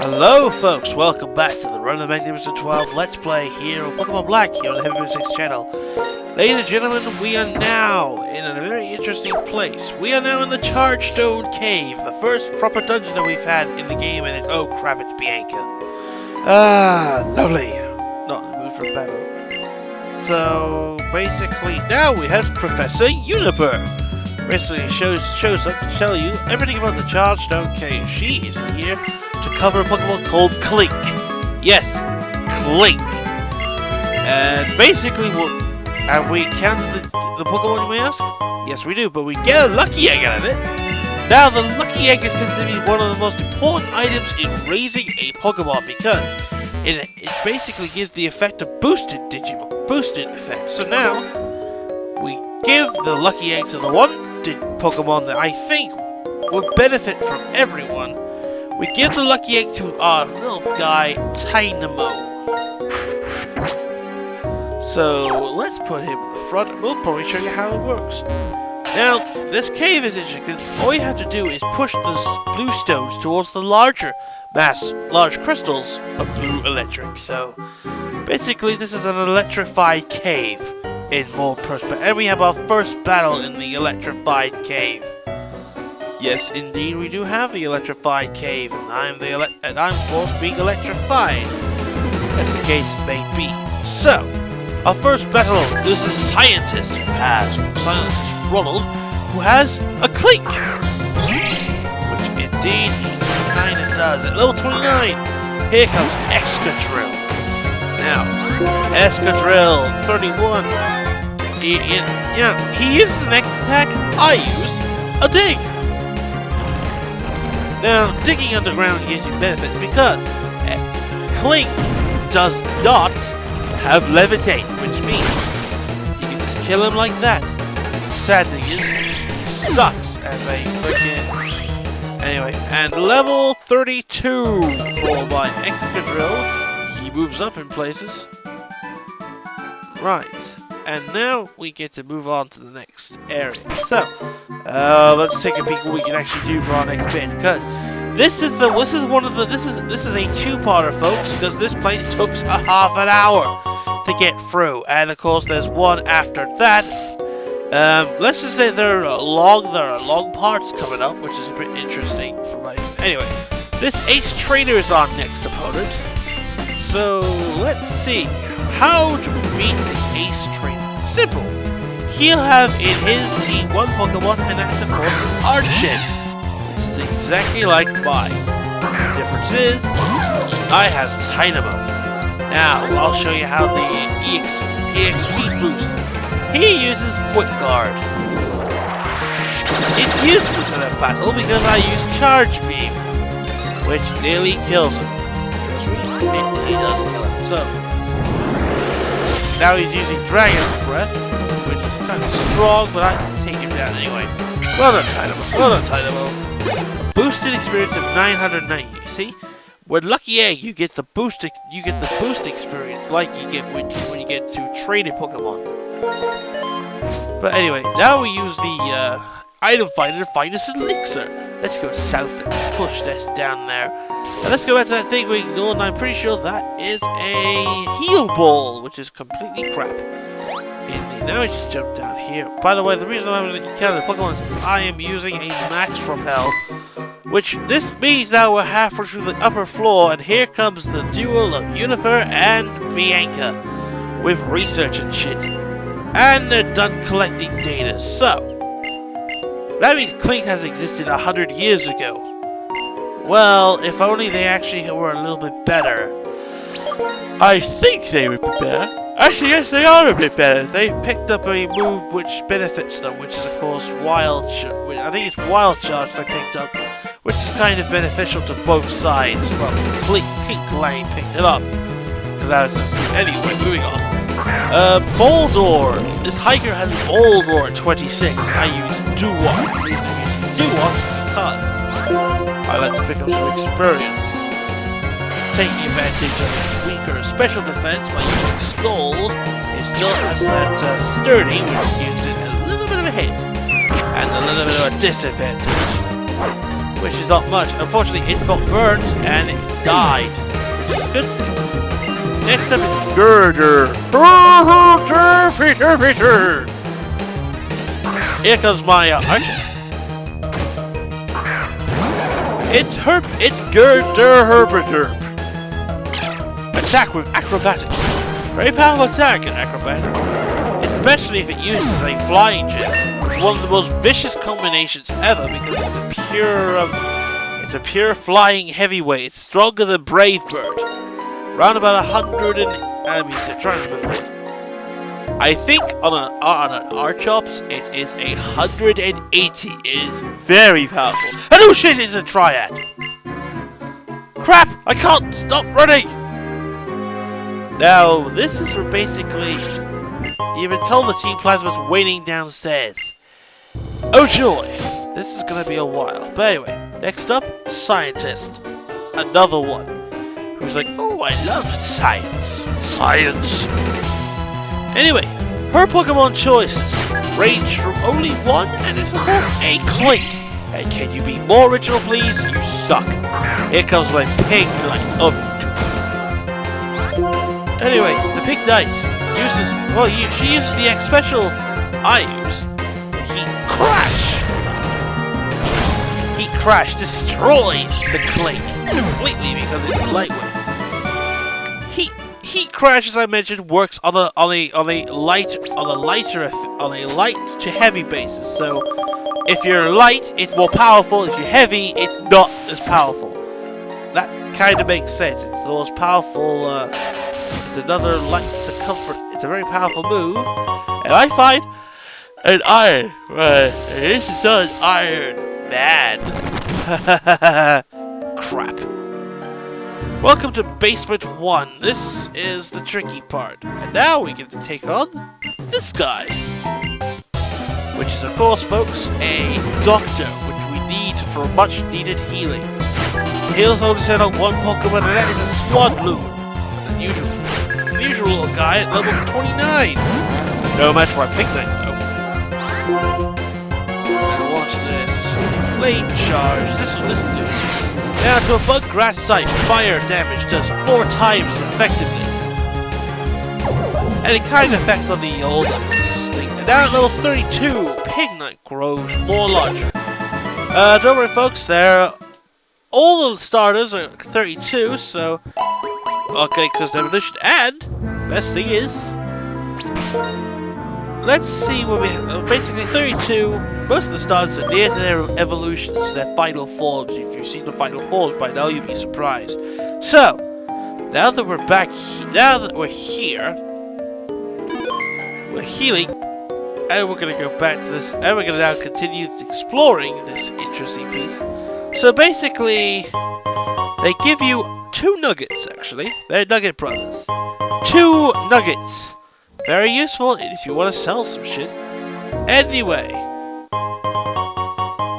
Hello folks, welcome back to the Run of Magnificent 12 Let's Play here on Pokemon Black here on the Heavy 6 channel. Ladies and gentlemen, we are now in a very interesting place. We are now in the Chargestone Cave, the first proper dungeon that we've had in the game, and it's, oh crap, it's Bianca. Ah, lovely. Not in the mood for a battle. So, basically, now we have Professor Uniper. Basically, shows up to tell you everything about the Chargestone Cave. She is here to cover a Pokemon called Clink. Yes, Clink. And basically, have we counted the Pokemon, you may ask? Yes, we do, but we get a Lucky Egg out of it. Now, the Lucky Egg is considered to be one of the most important items in raising a Pokemon because it basically gives the effect of boosted Digimon. Boosted effect. So now, we give the Lucky Egg to the one Pokemon that I think would benefit from everyone. We give the Lucky Egg to our little guy, Tynamo. So, let's put him in the front and we'll probably show you how it works. Now, this cave is interesting because all you have to do is push the blue stones towards the large crystals of blue electric. So, basically this is an electrified cave in more perspective. And we have our first battle in the electrified cave. Yes, indeed, we do have the electrified cave, and I'm supposed to be electrified, as the case may be. So, our first battle is the scientist Ronald, who has a Clink, which indeed he kind of does. At level 29, here comes Excadrill. Now, Excadrill 31. He uses the next attack. I use a Dig. Now, digging underground gives you benefits because Clink does not have levitate, which means you can just kill him like that. Sad thing is, he sucks as a freaking... Anyway, and level 32 for my Excadrill. He moves up in places. Right, and now we get to move on to the next area. So, let's take a peek at what we can actually do for our next bit, because this is a two-parter, folks, because this place took a half an hour to get through, and of course there's one after that. Let's just say there are long parts coming up, which is a bit interesting for my... Anyway, this Ace Trainer is our next opponent, so let's see how to beat the Ace Trainer. Simple. He'll have in his team one Pokemon, and that's of course Archin, which is exactly like mine. The difference is, I has Tynamo. Now, I'll show you how the EXP boost. He uses Quick Guard. It's useless in a battle because I use Charge Beam, which nearly kills him. It does kill him. So, now he's using Dragon's Breath, which is kind of strong, but I can take him down anyway. Well done, Tynamo. Well done, Tynamo. Boosted experience of 990. You see, with Lucky Egg, you get the boost experience like you get when you get to traded Pokemon. But anyway, now we use the item finder to find us an elixir. Let's go south and push this down there. And let's go back to that thing we ignored, and I'm pretty sure that is a Heal Ball, which is completely crap. Indeed. Now we just jump down here. By the way, the reason I'm going to encounter the Pokemon is I am using a Max Repel, which this means now we're halfway through the upper floor, and here comes the duel of Uniper and Bianca with research and shit. And they're done collecting data, so that means Clink has existed 100 years ago. Well, if only they actually were a little bit better. I think they would be better. Actually, yes, they are a bit better. They picked up a move which benefits them, which is, of course, Wild Charge. I think it's Wild Charge they picked up, which is kind of beneficial to both sides. Well, Clink Lane picked it up. Anyway, moving on. Boldor. This hiker has Boldor at 26. I use Doo-Wop. Doo-Wop because I like to pick up some experience. Taking advantage of its weaker special defense by using Scold, it still has that Sturdy, which gives it a little bit of a hit, and a little bit of a disadvantage, which is not much. Unfortunately, it got burned, and it died, which is a good thing. Next up is Girder. Peter. Here comes my archer. It's Girder Herberderp. Attack with acrobatics. Very powerful attack in acrobatics, especially if it uses a flying gem. It's one of the most vicious combinations ever because it's a pure flying heavyweight. It's stronger than Brave Bird. Around about 100 and I'm trying to remember. I think on an Archops it is 180. It is very powerful. And oh shit, it's a triad. Crap! I can't stop running. Now this is where basically you've been told the Team Plasma's waiting downstairs. Oh joy! This is gonna be a while. But anyway, next up, Scientist. Another one. Who's like, oh, I love science. Science! Anyway, her Pokemon choices range from only one and it's a Clink. And can you be more original, please? You suck. Here comes my pig knight of doom. Anyway, the pig knight uses, well, she uses the X special I use. Heat Crash destroys the Clink completely because it's lightweight. Heat Crash, as I mentioned, works on a light to heavy basis. So if you're light, it's more powerful. If you're heavy, it's not as powerful. That kind of makes sense. It's the most powerful. It's another light circumference. It's a very powerful move, and I find an iron. This is an Iron Man. Crap. Welcome to Basement 1. This is the tricky part. And now we get to take on this guy. Which is, of course, folks, a doctor, which we need for much needed healing. Heals only sent on one Pokemon, and that is a Swadloon. The usual little guy at level 29. No match for a Pig Knight, though. And watch this. Flame Charge. This is what this is doing. Now to a bug grass site, fire damage does 4 times effectiveness. And it kind of affects on the old thing. And now at level 32, Pig Knight grows more larger. Don't worry folks, all the starters are 32, so okay, because evolution. And best thing is, let's see what we have. Basically 32, most of the starters are near to their evolutions, to their final forms. If you've seen the final forms by now, you'd be surprised. So, now that we're back, now that we're here, we're healing, and we're going to go back to this, and we're going to now continue exploring this interesting piece. So basically, they give you 2 nuggets, actually. They're Nugget Brothers. 2 nuggets. Very useful if you want to sell some shit. Anyway,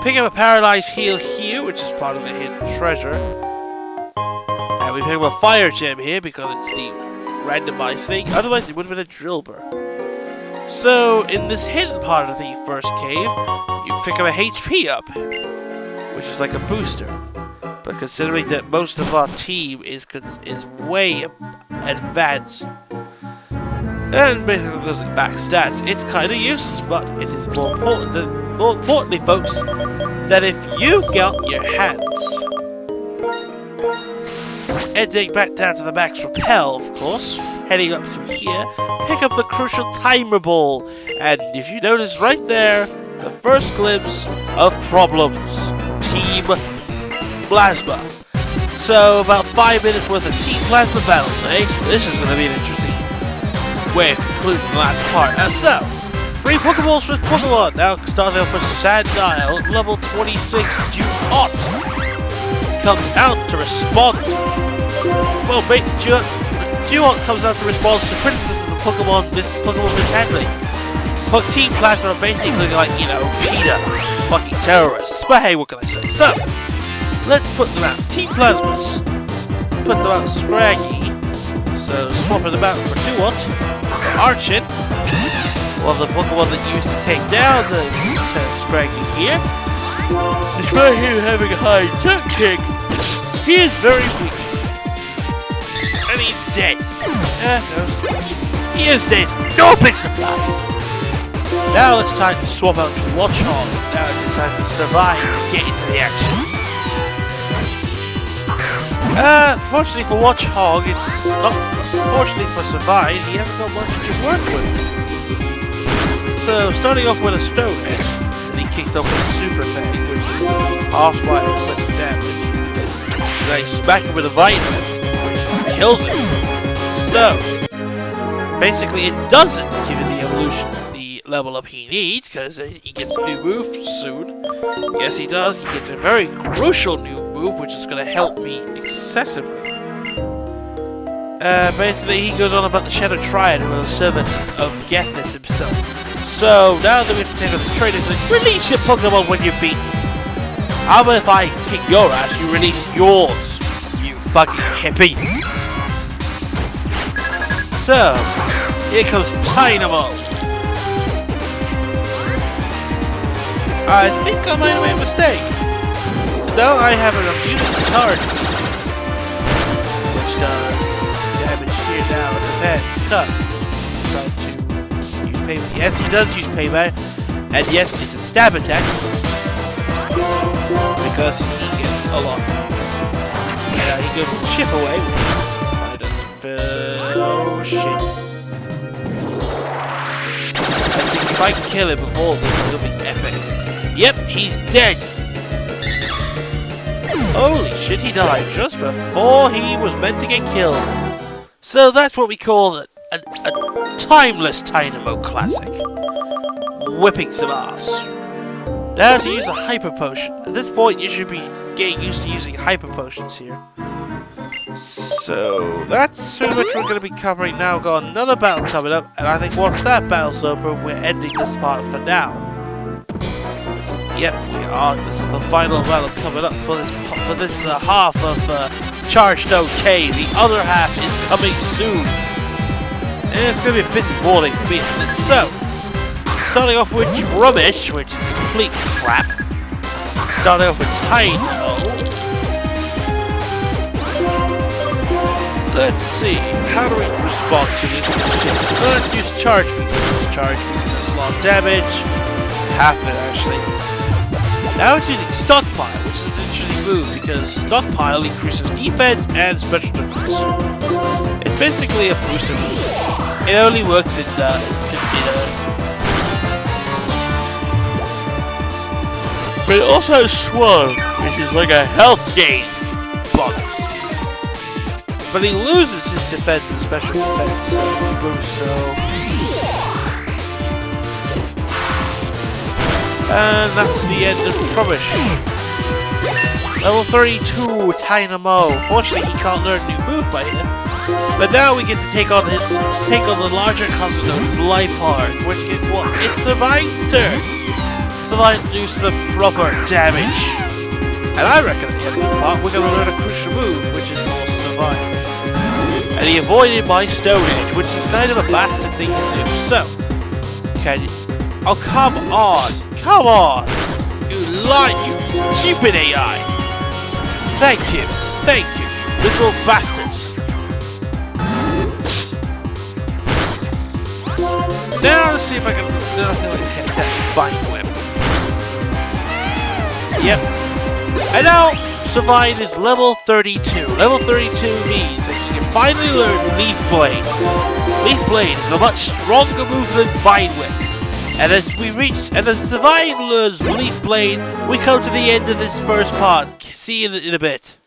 pick up a Paralyzed Heal here, which is part of the hidden treasure. And we pick up a Fire Gem here because it's the randomized thing. Otherwise, it would have been a Drill Burr. So, in this hidden part of the first cave, you pick up a HP up, which is like a booster. But considering that most of our team is way advanced, and basically goes in back stats, it's kind of useless, but it is more importantly, folks, that if you got your hands, heading back down to the max repel, of course, heading up to here, pick up the crucial Timer Ball, and if you notice right there, the first glimpse of problems, Team Plasma. So, about 5 minutes worth of Team Plasma battles, eh? This is going to be an interesting way of concluding the last part. And so, 3 Pokeballs with Pokemon. Now starting off with Sandile, level 26, Duot. Comes out to respond. Well, Duot comes out to respond to criticism of Pokemon mishandling. Team Plasma are basically like, you know, PETA, fucking terrorists. But hey, what can I say? So, let's put them out. Team Plasmas. Put them out Scraggy. So, swapping them out for Duot. Archin, one of the Pokemon that used to take down the Scraggy here. Despite him having a high attack kick, he is very weak. dead. No, he is dead. No big surprise. Now it's time to swap out to Watchhog. Now it's time to survive and get into the action. Fortunately for Watchhog, it's not. Fortunately for Survive, he hasn't got much to work with. So, starting off with a stone head, and he kicks off a super thing, which is half fire with damage. Then I smack him with a vitamin, which kills him. So, basically, it doesn't give him the evolution, the level up he needs, because he gets a new move soon. Yes, he does. He gets a very crucial new move, which is going to help me excessively. Basically, he goes on about the Shadow Triad, who is a servant of Gethness himself. So, now that we have to take on the trainers, release your Pokemon when you're beaten. How about if I kick your ass, you release yours, you fucking hippie? So, here comes Tynamo. I think I might have made a mistake. No, I haven't. I'm using the charge. Which does damage here now. It depends. Does. Try to use payback. Yes, he does use payback. And yes, it's a stab attack. Because he gets a lot. And he goes chip away. I doesn't. Oh shit. I think if I can kill him before this, it'll be epic. Yep, he's dead. Holy shit, he died just before he was meant to get killed. So that's what we call a timeless Tynamo classic. Whipping some ass. Now to use a Hyper Potion. At this point you should be getting used to using Hyper Potions here. So that's pretty much what we're going to be covering now. We've got another battle coming up, and I think once that battle's over, we're ending this part for now. Yep, we are. This is the final battle coming up for this half of Chargestone Cave. The other half is coming soon. And it's going to be a busy morning for me. So, starting off with Rubbish, which is complete crap. Starting off with Tynamo. Let's see, how do we respond to this? Let's use Charge Beam. Charge Beam does a lot of damage. Half of it, actually. Now it's using Stockpile, which is an interesting move because Stockpile increases defense and special defense. It's basically a booster move. It only works in but it also has Swirl, which is like a health gain bonus. But he loses his defense and special defense, so and that's the end of Rubbish. Level 32, Tynamo. Fortunately, he can't learn a new move by him. But now we get to take on the larger cousin of his Life Heart, which is what? It's Survive's turn. Survive to do some proper damage. And I reckon at the end of this part, we're going to learn a crucial move, which is called Survive. And he avoided my Stone Edge, which is kind of a bastard thing to do. So, can you? Oh, come on! Come on! You lie, you stupid AI! Thank you, little bastards! Now let's see if I can hit that Vine Whip. Yep. And now, Survive is level 32. Level 32 means that you can finally learn Leaf Blade. Leaf Blade is a much stronger move than Vine Whip. And as Survive learns Leaf Blade, we come to the end of this first part. See you in a bit.